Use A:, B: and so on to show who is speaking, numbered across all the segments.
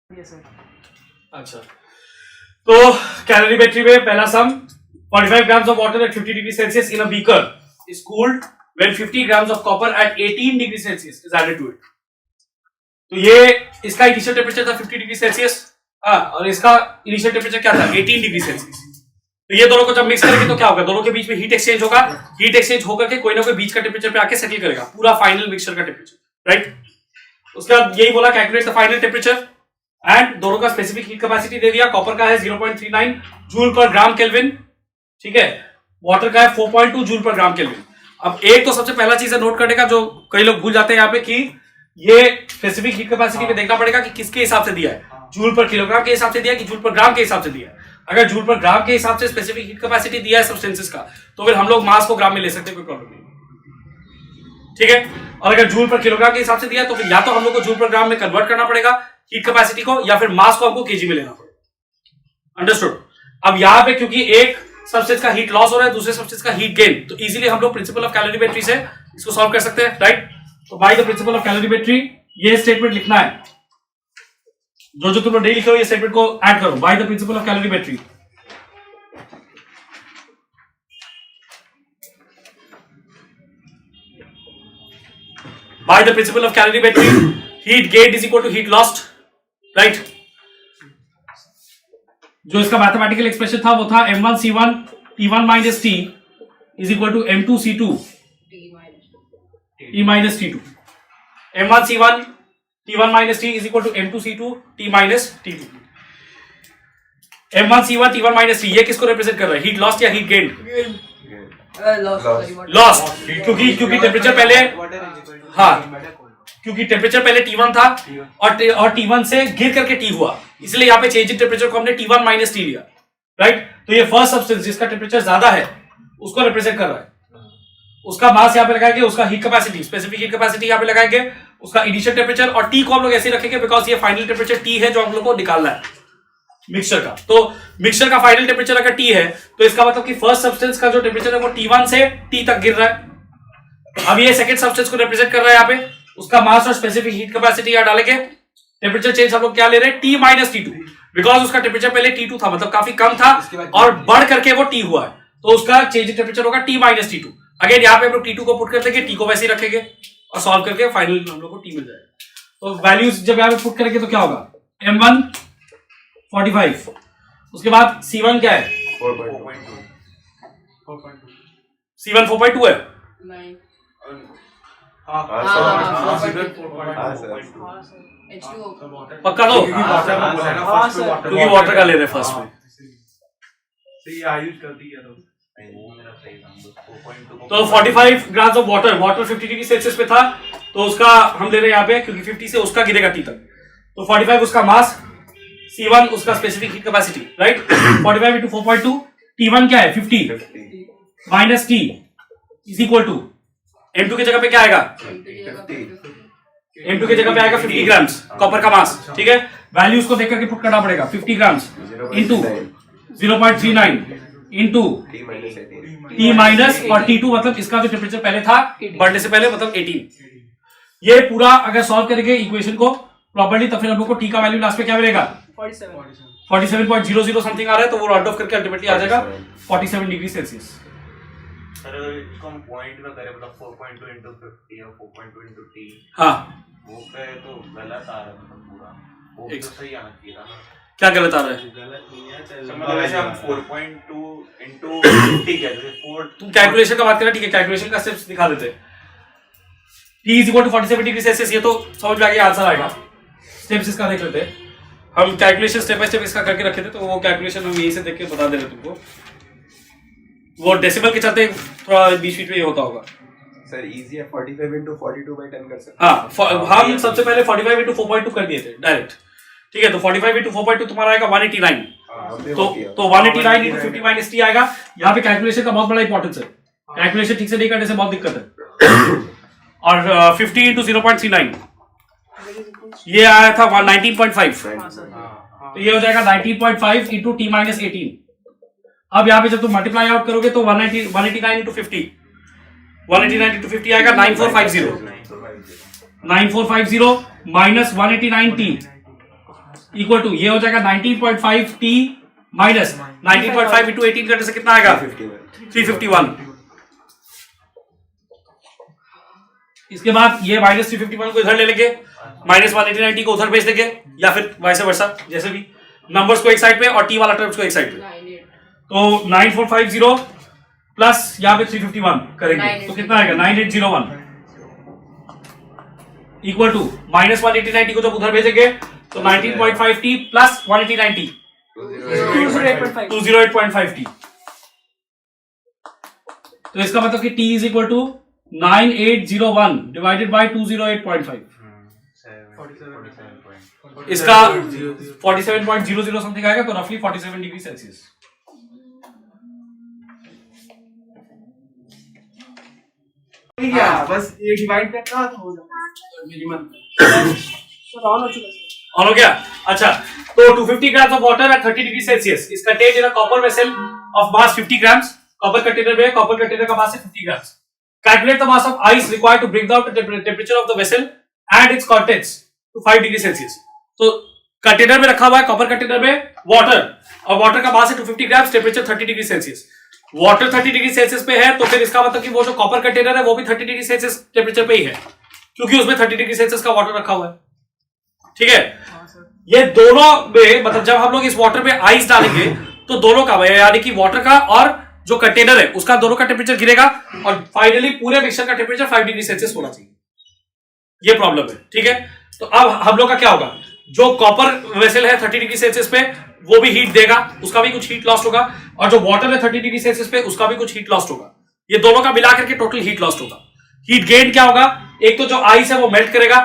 A: अच्छा, तो कैलोरीमेट्री में पहला सम 45 grams of water at 50 degrees Celsius in a beaker is cooled when 50 grams of copper at 18 degrees Celsius is added to it. तो ये इसका initial temperature था 50 degree Celsius, और इसका इनिशियल टेम्परेचर क्या था 18 डिग्री सेल्सियस। तो ये दोनों को जब मिक्स करेंगे तो क्या होगा, दोनों के बीच में हीट एक्सचेंज होगा, हीट एक्सचेंज होकर के कोई ना कोई बीच का टेम्परेचर पे आके सेटल करेगा, पूरा फाइनल मिक्सचर का टेम्परेचर, राइट। उसके बाद यही बोला calculate the final temperature and दोनों का स्पेसिफिक हीट कैपेसिटी दे दिया। कॉपर का है 0.39 जूल पर ग्राम केल्विन, ठीक है, वाटर का है 4.2 जूल पर ग्राम केल्विन। अब एक तो सबसे पहला चीज है नोट करने का, जो कई लोग भूल जाते हैं यहाँ पे, कि ये स्पेसिफिक हीट कैपेसिटी में देखना पड़ेगा कि किसके हिसाब से दिया है, जूल पर किलोग्राम के हिसाब से दिया है कि जूल पर ग्राम के हिसाब से दिया है। अगर जूल पर ग्राम के हिसाब से स्पेसिफिक हीट कैपेसिटी दिया है सब्सटेंसेस का, तो फिर हम लोग मास को ग्राम में ले सकते हैं, कोई प्रॉब्लम नहीं, ठीक है। और अगर जूल पर किलोग्राम के हिसाब से दिया है तो फिर या तो हम लोग को जूल पर ग्राम में कन्वर्ट करना पड़ेगा हीट कैपेसिटी को, या फिर मास को हमको केजी में लेना पड़ेगा। अंडरस्टूड। अब यहां पे क्योंकि एक सब्सटेंस का हीट लॉस हो रहा है, दूसरे सब्सटेंस का हीट गेन, तो इजीली हम लोग प्रिंसिपल ऑफ कैलोरीमेट्री से इसको सॉल्व कर सकते हैं, राइट। तो bye the principle of calorimetry ये स्टेटमेंट लिखना है, जो तुम लोग नहीं लिखे हो ये स्टेटमेंट को ऐड करो। Bye the principle of calorimetry by the principle of calorimetry, heat gained is equal to heat lost, right? जो इसका मैथमेटिकल एक्सप्रेशन था वो था m1c1 t1 minus t is equal to m2c2 t minus t2। m1c1 t1 minus t is equal to m2c2 t minus t2। m1c1 t1 minus t ये किसको represent कर रहा है, हीट लॉस्ट या heat gained? Lost, क्योंकि temperature पहले, हाँ, क्योंकि टेम्परेचर पहले T1 था और T1 से गिर करके T हुआ, इसलिए यहाँ पे चेंज इन टेम्परेचर को हमने T1 माइनस T लिया, राइट। तो ये फर्स्ट सब्सटेंस जिसका टेम्परेचर ज्यादा है उसको रिप्रेजेंट कर रहा है, उसका मास यहाँ पे लगाएंगे, उसका heat capacity, specific heat capacity यहाँ पे लगाएंगे, उसका इनिशियल टेम्परेचर, और T को हम लोग ऐसे रखेंगे बिकॉज ये फाइनल टेम्परेचर T है जो हम लोग को निकालना है मिक्सचर का। तो मिक्सचर का फाइनल टेम्परेचर अगर T है तो इसका मतलब कि फर्स्ट सब्सटेंस का जो टेम्परेचर है वो T1 से T तक गिर रहा है। अब ये सेकंड सब्सटेंस को रिप्रेजेंट कर रहा है यहाँ पे, उसका मास और स्पेसिफिक हीट कैपेसिटी यहाँ डालेंगे, टेम्परेचर चेंज हम लोग क्या ले रहे हैं, T माइनस T2, बिकॉज उसका टेम्परेचर पहले T2 था, मतलब काफी कम था और बढ़ करके वो T हुआ है, तो उसका चेंज इन टेम्परेचर होगा T माइनस T2। अगेन यहाँ पे हम लोग T2 को पुट कर देंगे, T को वैसे ही रखेंगे और सॉल्व करके फाइनल हम लोग को T मिल जाएगा। तो वैल्यूज जब यहाँ पे पुट करेंगे तो क्या होगा, m1 45, उसके बाद C1 क्या है 4.2, C1 4.2 है, पक्का दो, क्योंकि वाटर का ले रहे फर्स्ट में, तो 45 grams of water 50 degree Celsius पे था, तो उसका हम ले रहे हैं यहाँ पे, क्योंकि 50 से उसका गिरेगा T तक, तो 45 उसका मास, C1 उसका specific heat capacity, right. 45 into 4.2, T1 क्या है 50 minus T is equal to M2 के जगह पे क्या आएगा, M2 के जगह पे आएगा 50 ग्राम्स कॉपर का मास, ठीक है। वैल्यूज को देख करके पुट करना पड़ेगा, 50 grams into 0.39 into T minus और T2, मतलब इसका जो टेम्परेचर पहले था बढ़ने से पहले, मतलब 18। ये पूरा अगर सॉल्व करेंगे इक्वेशन को प्रॉपर्ली तो फिर हम लोग को T का वैल्यू लास्ट में क्या मिलेगा 47.00 समथिंग आ रहा है, तो वो रॉट ऑफ करके अल्टीमेटली आ जाएगा 47 डिग्री सेल्सियस।
B: सर अगर इसको हम पॉइंट में करें, मतलब 4.2 into 50 और 4.2 into T,
A: हाँ
B: वो पे तो गलत आ रहा है, मतलब पूरा वो तो सही आना चाहिए था ना।
A: क्या गलत आ रहा है,
B: गलत नहीं है सर, मतलब वैसे हम 4.2 into 50 कहते हैं, 4
A: तुम कैलकुलेशन का बात करना, ठीक है, कैलकुलेशन का स्टेप्स दिखा देते हैं। T is equal to 47 degree Celsius, ये तो समझ में आ गया, आंसर आएगा। स्टेप्स इसका देख लेते हैं, हम कैलकुलेशन स्टेप बाय स्टेप इसका करके रखे थे, तो वो कैलकुलेशन हम यहीं से देख के बता दे रहे तुमको, वो डेसिमल के चलते थोड़ा बीच बीच में ये होता होगा।
C: सर इजी है, 45 into 42 by 10 कर सकते हैं।
A: हाँ, हम सबसे पहले 45 into 4.2 कर दिए थे डायरेक्ट, ठीक है। तो 45 into 4.2 तुम्हारा आएगा 189, तो 189 into 50 minus T आएगा। यहाँ पे कैलकुलेशन का बहुत बड़ा इंपॉर्टेंस है, कैलकुलेशन ठीक से नहीं करने से बहुत दिक्कत है। और 50 into 0.39 ये आया था 19.5, तो ये हो जाएगा 19.5 into T minus 18। अब यहाँ पे जब तुम मल्टीप्लाई आउट करोगे तो 189 into 50, 189 into 50 आएगा 9450 माइनस 189T इक्वल टू ये हो जाएगा 19.5 T माइनस 19.5 इंटू 18 करने से कितना आएगा 351। इसके बाद ये माइनस 351 को इधर ले लेंगे, माइनस 189 को उधर भेज देंगे, या फिर वैसे वर्सा जैसे भी नंबर्स को एक साइड पे और टी वाला टर्म्स को एक साइड पे। तो 9450 प्लस यहाँ पे 351 करेंगे तो कितना आएगा 9801 इक्वल टू माइनस 189 को जब उधर भेजेंगे तो 19.5 T प्लस 189 208.5 T। तो इसका मतलब कि T is equal to 9801 divided by 208.5। इसका 47.00 समथिंग आएगा, तो रफली 47 डिग्री सेल्सियस।
C: बस ये डिवाइड करना तो हो जाएगा।
A: ऑन हो गया। अच्छा, तो 250 grams of water at 30 degree Celsius is contained in a copper vessel of mass 50 grams। Copper container में, कॉपर कंटेनर का मास है 50 grams। Calculate the mass of ice required to bring down the temperature of the vessel and its contents to 5 degree Celsius। तो container में रखा हुआ है, copper container में water, और वाटर का मास है 250 grams, temperature 30 degree Celsius. Water 30 degree Celsius पे है, तो फिर इसका मतलब कि वो जो कॉपर कंटेनर है वो भी 30 डिग्री सेल्सियस टेम्परेचर पे ही है, क्योंकि उसमें 30 डिग्री सेल्सियस का वाटर रखा हुआ है। ठीक है, ये दोनों में मतलब जब हम लोग इस वाटर में आइस डालेंगे तो दोनों का यानी कि वाटर का और जो कंटेनर है उसका दोनों का टेम्परेचर गिरेगा, और फाइनली पूरे मिक्सचर का टेम्परेचर 5 डिग्री सेल्सियस होना चाहिए। ये प्रॉब्लम है। ठीक है, तो अब हम लोग का क्या होगा, जो कॉपर वेसल है 30 डिग्री सेल्सियस पे वो भी हीट देगा, उसका भी कुछ हीट लॉस्ट होगा, और जो वाटर है 30 डिग्री सेल्सियस पे उसका भी कुछ हीट लॉस्ट होगा। ये दोनों का मिलाकर के टोटल हीट लॉस्ट होगा। हीट गेन क्या होगा, एक तो जो आइस है वो मेल्ट करेगा,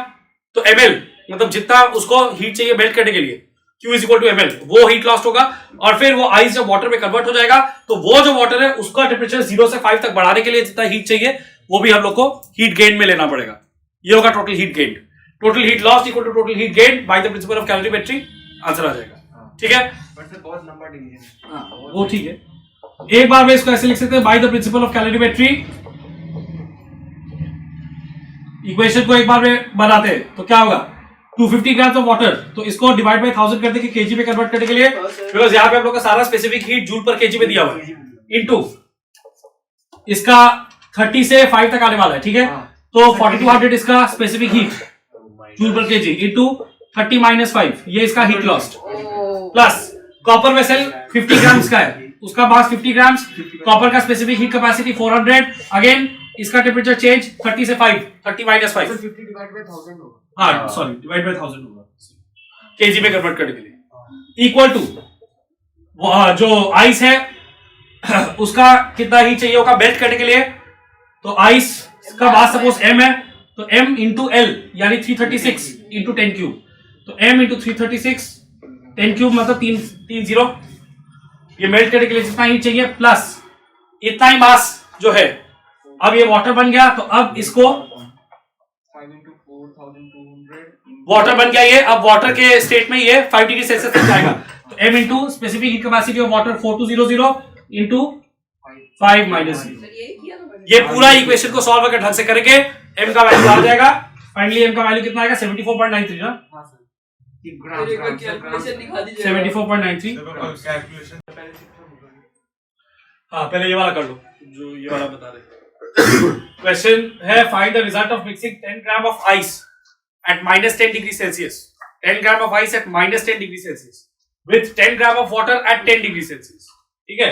A: तो ml मतलब जितना उसको हीट चाहिए मेल्ट करने के लिए Q is equal to ml, वो हीट लॉस्ट होगा, और फिर वो आइस जब वाटर में कन्वर्ट हो जाएगा तो वो जो वाटर है उसका टेम्परेचर 0 से 5 तक बढ़ाने के लिए जितना हीट चाहिए वो भी हम लोग को हीट गेन में लेना पड़ेगा। ये होगा total heat gain. Total heat lost equal to total heat gain by the principle of calorimetry. Answer आ जाएगा। ठीक है,
C: बहुत लंबा डिवीजन है।
A: वो ठीक है। एक बार में इसको ऐसे लिख सकते हैं, bye the principle of calorimetry. Equation को एक बार में बनाते हैं तो क्या होगा, 250 ग्राम ऑफ वाटर, तो इसको डिवाइड बाय 1000 कर देंगे केजी में कन्वर्ट करने के लिए, बिकॉज यहाँ पे हम लोग का सारा स्पेसिफिक हीट जूल पर केजी में दिया हुआ है, इनटू इसका 30 से 5 तक आने वाला है। ठीक है, तो 4200 इसका स्पेसिफिक हीट जूल पर केजी इनटू 30 माइनस 5, ये इसका heat lost, plus copper vessel 50 grams का है, उसका मास 50 ग्राम्स, कॉपर का स्पेसिफिक हीट कैपेसिटी 400, अगेन इसका टेम्परेचर चेंज 30 से 5, 30 माइनस 5,
C: 50 डिवाइड बाय 1000 होगा।
A: हाँ सॉरी डिवाइड बाय 1000 होगा केजी में कन्वर्ट करने के लिए, इक्वल टू जो आइस है उसका कितना हीट चाहिए होगा मेल्ट करने के लिए, तो आइस का मास सपोज m है, तो m इंटू एल यानी 336 इंटू 10 क्यूब, तो m इंटू 336 10 क्यूब मतलब 330, ये मेल्ट करने के लिए जितना हीट चाहिए प्लस इतना ही मास जो है। अब ये वाटर बन गया, तो अब इसको
C: 5 into 4200
A: वाटर बन गया ये, अब वाटर के स्टेट में ये 5 डिग्री सेल्सियस तक जाएगा, तो m into specific heat capacity of water 4200 into 5 minus, ये पूरा इक्वेशन को सॉल्व अगर ढंग से करेंगे m का वैल्यू आ जाएगा। फाइनली m का वैल्यू कितना आएगा 74.93 ना,
C: हां सर
D: कैलकुलेशन दिखा दीजिए।
A: 74.93। हाँ पहले ये वाला कर लो जो ये वाला बता रहे। क्वेश्चन है find the result of mixing 10 gram of ice at -10 degree Celsius, 10 gram of ice at -10 degree Celsius with 10 gram of water at 10 degree Celsius. ठीक है,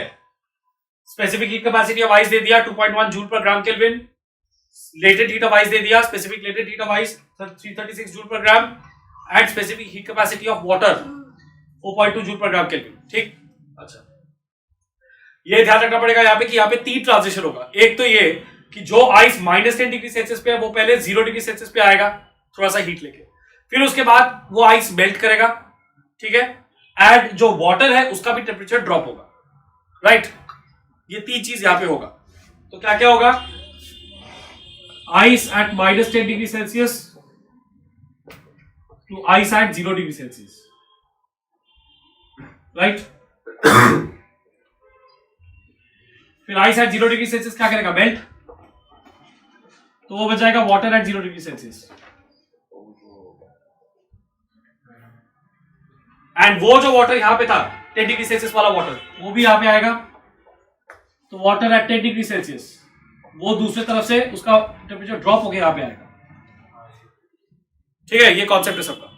A: specific heat capacity of ice दे दिया 2.1 joule per gram kelvin, latent heat of ice दे दिया, specific latent heat of ice 336 joule per gram at specific heat capacity of water 4.2 joule per gram kelvin. ठीक, अच्छा ये ध्यान रखना पड़ेगा यहाँ पे कि यहाँ पे 3 ट्रांजिशन होगा। एक तो ये कि जो आइस -10 डिग्री सेल्सियस पे है वो पहले 0 डिग्री सेल्सियस पे आएगा थोड़ा सा हीट लेके, फिर उसके बाद वो आइस मेल्ट करेगा। ठीक है, एंड जो वाटर है उसका भी टेम्परेचर ड्रॉप होगा, राइट। ये 3 चीज यहाँ पे होगा। तो क्या क्या होगा, ice at -10 degree Celsius to ice at 0 degree Celsius, right. फिर आइस एट 0 डिग्री सेल्सियस क्या करेगा, मेल्ट, तो वो बच जाएगा water at 0 degree Celsius. And वो जो वाटर यहाँ पे था 10 डिग्री सेल्सियस वाला वाटर, वो भी यहाँ पे आएगा। तो वाटर एट 10 डिग्री सेल्सियस वो दूसरी तरफ से उसका टेम्परेचर ड्रॉप होकर यहाँ पे आएगा। ठीक है, ये कॉन्सेप्ट है सबका।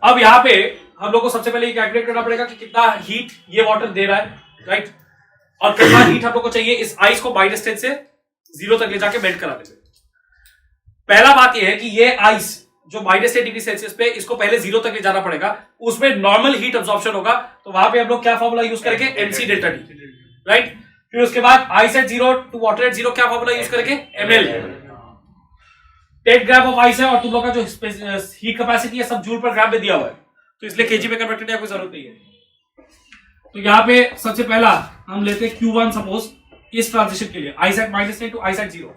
A: अब यहाँ पे हम लोग को सबसे पहले ये कैलकुलेट करना पड़ेगा कि कितना हीट ये वाटर दे रहा है, राइट, और कितना हीट हम लोग को चाहिए इस आइस को -10 से 0 तक ले जाके मेल्ट कराने से। पहला बात ये है कि ये आइस जो -10 डिग्री सेल्सियस पे, इसको पहले 0 तक ले जाना पड़ेगा, उसमें नॉर्मल हीट अब्जॉर्प्शन होगा। तो वहां पे हम लोग क्या फॉर्मूला यूज करेंगे, mc डेल्टा टी, राइट। फिर उसके बाद ice at 0 to water at 0 क्या फॉर्मूला यूज करेंगे, ml। 10 ग्राम ऑफ आइस है और तुम लोग का जो हीट कैपेसिटी है सब जूल पर ग्राम में दिया हुआ है, तो इसलिए केजी में कन्वर्ट करने की कोई जरूरत नहीं है। तो यहाँ पे सबसे पहला हम लेते हैं Q1 सपोज, इस ट्रांजिशन के लिए ice at -10 to ice at 0,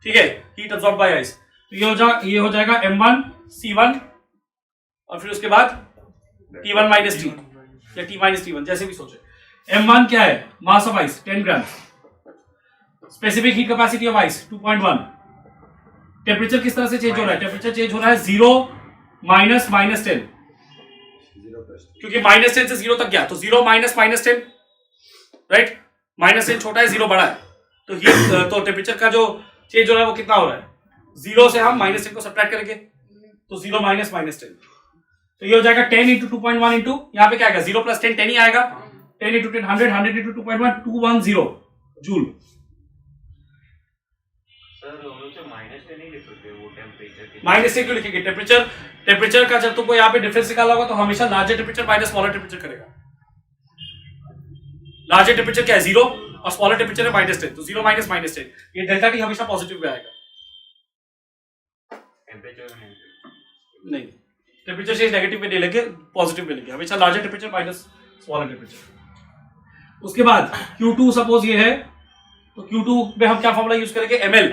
A: ठीक है, हीट अब्सॉर्ब बाय आइस। तो ये हो जाएगा m1 c1 और फिर उसके बाद t1 माइनस टी या t माइनस t1, जैसे भी सोचे। m1 क्या है, mass of ice 10 gram, specific heat capacity of ice 2.1। Temperature किस तरह से चेंज हो रहा है, टेम्परेचर चेंज हो रहा है 0 -10, क्योंकि -10 से 0 तक गया, तो 0 -10, राइट, -10 छोटा है, 0 बड़ा है, तो हीट तो टेम्परेचर का जो चेंज हो रहा है वो कितना हो रहा है, 0 से हम -10 को सब्ट्रैक्ट करेंगे, तो 0 -10, तो ये हो जाएगा 10 इंटू 2.1 इंटू यहाँ पे क्या आएगा, 0 + 10 10 ही आएगा, 10 इंटू 10 100, 100 इंटू 2.1 210 जूल। -10 क्यों लिखेंगे, टेम्परेचर का जब तुमको यहाँ पे डिफरेंस निकाला होगा तो हमेशा larger temperature minus smaller temperature करेगा। लार्जर टेम्परेचर क्या है 0 और स्मॉलर टेम्परेचर है -10, तो 0 -10, ये डेल्टा टी हमेशा पॉजिटिव में आएगा। नहीं, टेम्परेचर चेंज नेगेटिव में नहीं लेंगे, पॉजिटिव में लेंगे, हमेशा larger temperature minus smaller temperature. उसके बाद Q2 सपोज ये है, तो Q2 में हम क्या फॉर्मूला यूज करेंगे, ml,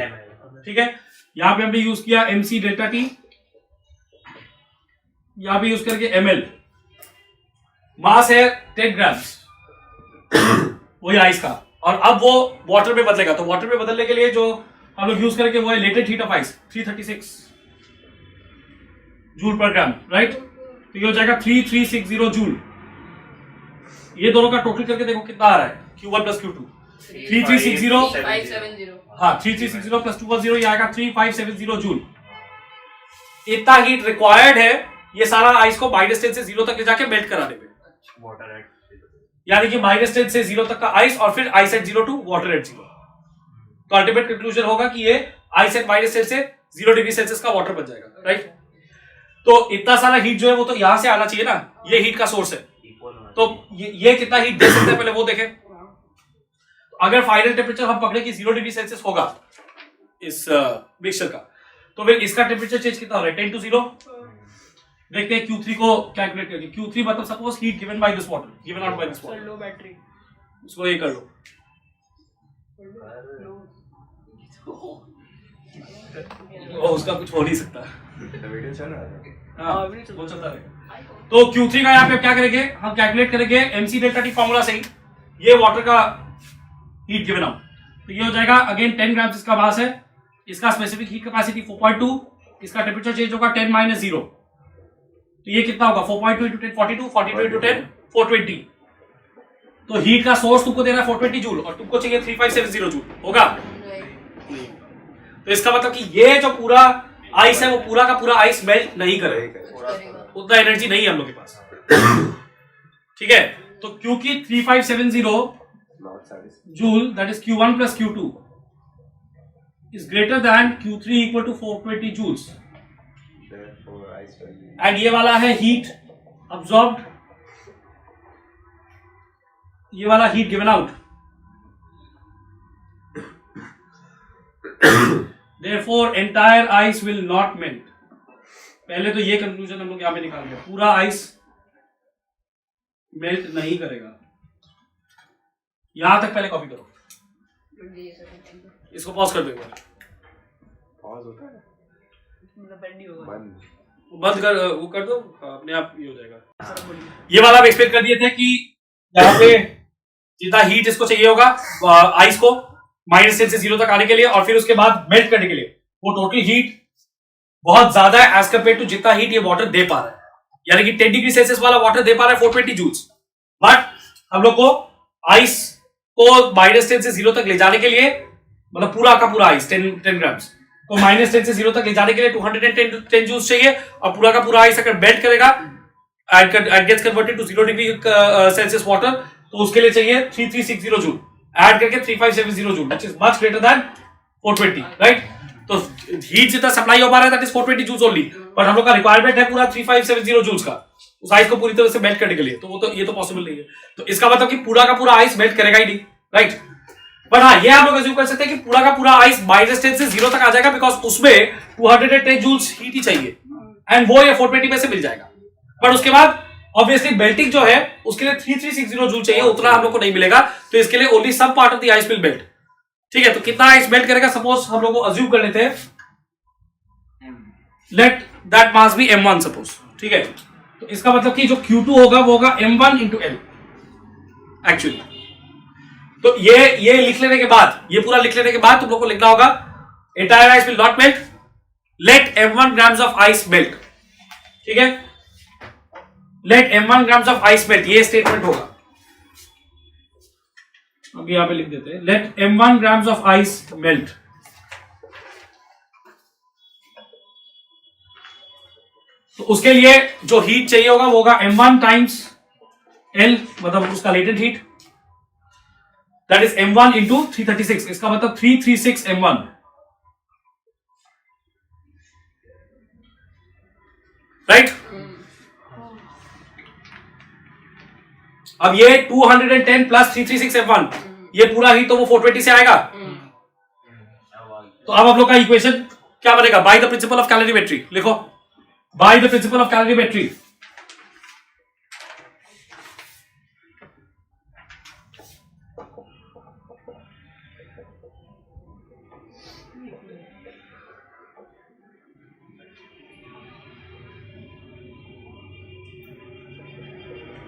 A: ठीक है। यहां पे हमने यूज किया mc डेल्टा टी, यहां पे यूज करके ml, मास है 10 ग्राम वही आइस का, और अब वो वाटर में बदलेगा, तो वाटर में बदलने के लिए जो हम लोग यूज करेंगे वो है latent heat of ice 336 joule per gram, right. तो ये हो जाएगा 3360 जूल। ये दोनों का टोटल करके देखो कितना आ रहा है, Q1 + Q2 3360,
D: 570,
A: हाँ 3360 + 210 ये आएगा 3570 जूल। इतना हीट रिक्वायर्ड है ये सारा आइस को -10 से 0 तक ले जाके मेल्ट कराने में,
B: वाटर एट,
A: यानी कि -10 से 0 तक का आइस और फिर ice at 0 to water at 0। तो अल्टीमेट कंक्लूजन होगा कि ये आइस एट -10 से 0 डिग्री सेल्सियस का वाटर बन जाएगा, राइट। तो इतना सारा हीट जो है वो तो यहां से आना चाहिए ना, ये हीट का सोर्स है, तो ये कितना हीट दे सकते हैं पहले वो देखें। अगर फाइनल टेम्परेचर हम पकड़े कि 0 डिग्री सेल्सियस होगा इस मिक्सचर का, तो फिर इसका टेम्परेचर चेंज कितना हो रहा है, 10 to 0। देखते हैं Q3 को कैलकुलेट करके। Q3 मतलब suppose heat given by this water, given out by this water,
D: low battery,
A: इसको ये कर लो, ओ उसका कुछ हो नहीं सकता,
C: वीडियो चल रहा है।
A: हाँ वो चलता रहेगा। तो Q3 का यहाँ पे क्या करेंगे, हम कैलकुलेट करेंगे mc डेल्टा टी फॉर्मूला से ही, ये वाटर का हीट गिवन आउट, तो ये हो जाएगा अगेन 10 ग्राम इसका मास है, इसका स्पेसिफिक हीट कैपेसिटी 4.2, इसका टेम्परेचर चेंज होगा 10 - 0, तो ये कितना होगा 4.2 × 10 42, 42 × 10 420। तो हीट का सोर्स तुमको दे रहा है 420 जूल और तुमको चाहिए 3570 जूल, होगा? तो इसका मतलब कि ये जो पूरा आइस है वो पूरा का पूरा आइस मेल्ट नहीं करेगा, उतना एनर्जी नहीं है हम लोग के पास, ठीक है। तो क्योंकि 3570 joule that is Q1 + Q2 is greater than Q3 equal to 420 joules, and ये वाला है हीट अब्सॉर्ब्ड, ये वाला heat given out, therefore entire ice will not melt। पहले तो ये कंक्लूजन हम लोग यहां पे निकाल दिया, पूरा आइस मेल्ट नहीं करेगा। यहां तक पहले कॉपी करो, इसको पॉज कर दो,
C: पॉज होता है,
A: बंद कर, वो कर दो, अपने आप ये हो जाएगा। ये वाला एक्सपेक्ट कर दिए थे कि यहाँ पे जितना हीट इसको चाहिए होगा आइस को -10 से 0 तक आने के लिए और फिर उसके बाद मेल्ट करने के लिए, वो टोटल हीट बहुत ज्यादा है एज कम्पेयर टू जितना हीट ये वाटर दे पा रहा है। यानी कि 10 डिग्री सेल्सियस वाला वाटर दे पा रहा है 420 जूल्स, बट हम लोग को आइस को -10 से 0 तक ले जाने के लिए, मतलब पूरा का पूरा आइस 10 ग्राम्स तो -10 से 0 तक ले जाने के लिए 210 जूल्स चाहिए, और पूरा का पूरा आइस अगर मेल्ट करेगा and gets converted to 0 degree Celsius water, तो उसके लिए चाहिए 3360 जूल, ऐड करके 3570 joule, which is much greater than 420, right. तो हीट जितना सप्लाई हो पा रहा है that is 420 joules only, but हम लोग का रिक्वायरमेंट है पूरा 3570 जूल्स का उस आइस को पूरी तरह से मेल्ट करने के लिए, तो वो तो ये तो पॉसिबल नहीं है। तो इसका मतलब कि पूरा का पूरा आइस मेल्ट करेगा ही नहीं, राइट। बट हाँ, ये हम लोग अज्यूम कर सकते हैं कि पूरा का पूरा आइस -10 से 0 तक आ जाएगा, बिकॉज उसमें 210 जूल्स हीट ही चाहिए, एंड वो ये 420 में से मिल जाएगा। बट उसके बाद ऑब्वियसली मेल्टिंग जो है उसके लिए 3360 जूल चाहिए, उतना हम लोग को नहीं मिलेगा, तो इसके लिए only some part of the ice will melt. ठीक है, तो कितना आइस मेल्ट करेगा, सपोज हम लोग को अज्यूम कर लेते हैं, let that mass be m1 suppose, ठीक है। तो इसका मतलब कि जो Q2 होगा वो होगा m1 into L एक्चुअली। तो ये लिख लेने के बाद, ये पूरा लिख लेने के बाद तुम लोग को लिखना होगा entire ice will not melt, let m1 grams of ice melt, ठीक है, let m1 grams of ice melt, ये स्टेटमेंट होगा। अब यहां पे लिख देते हैं let m1 grams of ice melt. तो उसके लिए जो हीट चाहिए होगा वो होगा m1 टाइम्स L, मतलब उसका latent heat, that is m1 into 336, इसका मतलब 336 m1, राइट। अब ये 210 प्लस 336 m1, ये पूरा हीट तो वो 420 से आएगा। तो अब हम लोग का इक्वेशन क्या बनेगा, by the principle of calorimetry लिखो, by the principle of calorimetry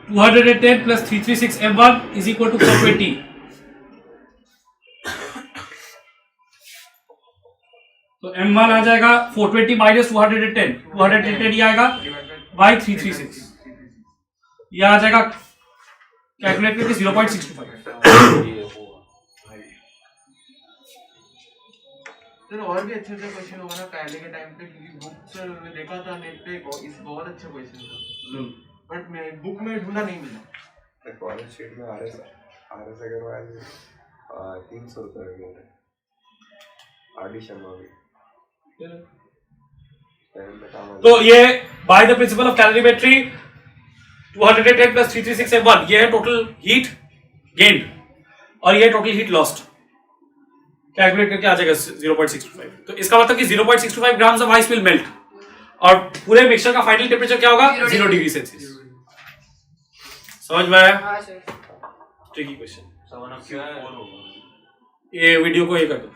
A: to 210 plus 336 m1 is equal to 420। तो m1 आ जाएगा 420 माइनस 210, 210 ही आएगा बाई 336, ये आ जाएगा कैलकुलेट करके 0.625।
D: सर और भी अच्छे से क्वेश्चन होगा ना पहले के टाइम पे, क्योंकि बुक से मैंने देखा था नेट पे, इस बहुत अच्छा क्वेश्चन था, बट मैं बुक में ढूंढा नहीं मिला।
C: कॉलेज शीट में RS अग्रवाल 300 रुपये में मिल रहे, RD शर्मा भी।
A: तो ये bye the principle of calorimetry 210 plus 336 m1, ये है टोटल हीट गेन और ये टोटल हीट लॉस्ट, कैलकुलेट करके आ जाएगा 0.625। तो इसका मतलब कि 0.625 grams of ice will melt, और पूरे मिक्सचर का फाइनल टेम्परेचर क्या होगा 0 डिग्री सेल्सियस। समझ में आया? ट्रिकी क्वेश्चन, ये वीडियो को ये कर दो।